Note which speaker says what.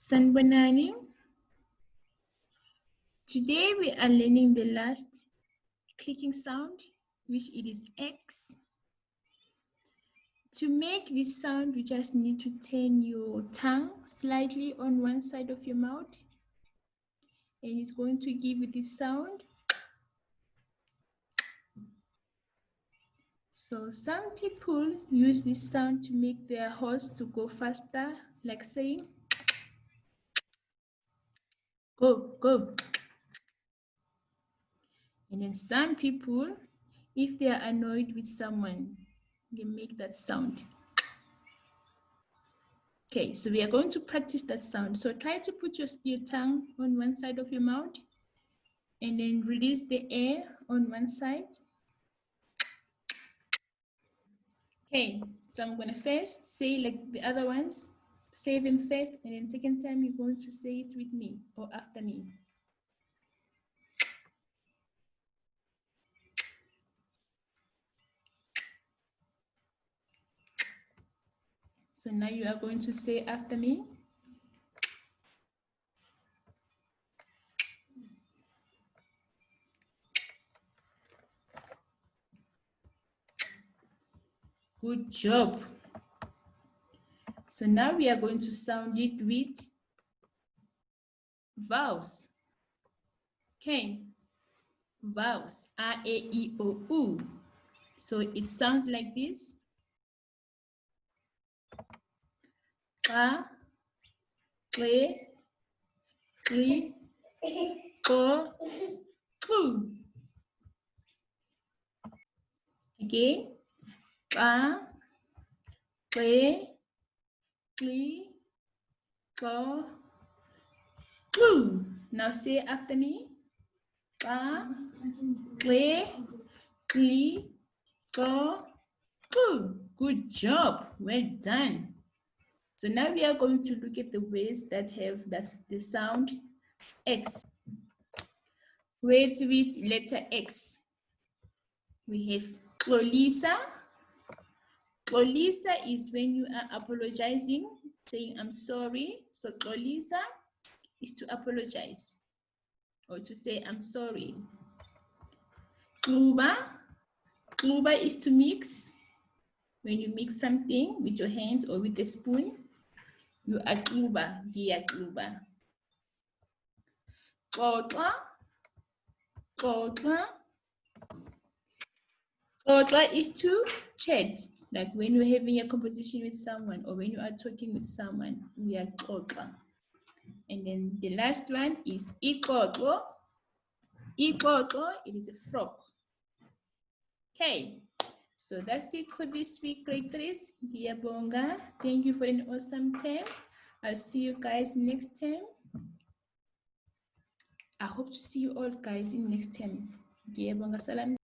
Speaker 1: Sanibonani. Today we are learning the last clicking sound, which it is X. To make this sound, you just need to turn your tongue slightly on one side of your mouth, and it's going to give you this sound. So some people use this sound to make their horse to go faster, like saying, go, go. And then some people, if they are annoyed with someone, they make that sound. Okay, so we are going to practice that sound. So try to put your tongue on one side of your mouth and then release the air on one side. Okay, so I'm gonna first say like the other ones, say them first, and then second time you're going to say it with me or after me. So now you are going to say after me. Good job. So now we are going to sound it with vowels. Okay, vowels, A, E, I, O, U. So it sounds like this. Ka, kle, kli, ko, ku. Again, ka, kle, kli, ko, ku. Now say after me. Ka, kle, kli, ko, ku. Good job. Well done. So now we are going to look at the words that have the sound X. Words with letter X. We have Xolisa. Xolisa is when you are apologizing, saying I'm sorry. So Xolisa is to apologize or to say I'm sorry. Xuba. Xuba is to mix. When you mix something with your hands or with a spoon, you are Xuba, Xuba. Xoxa. Xoxa. Xoxa is to chat. Like when you're having a conversation with someone or when you are talking with someone, we are Xoxa. And then the last one is Ixoxo. Ixoxo, it is a frog. Okay, so that's it for this week, grade 3s. Ngiyabonga. Thank you for an awesome time. I'll see you guys next time. I hope to see you all guys in next time. Ngiyabonga. Salam.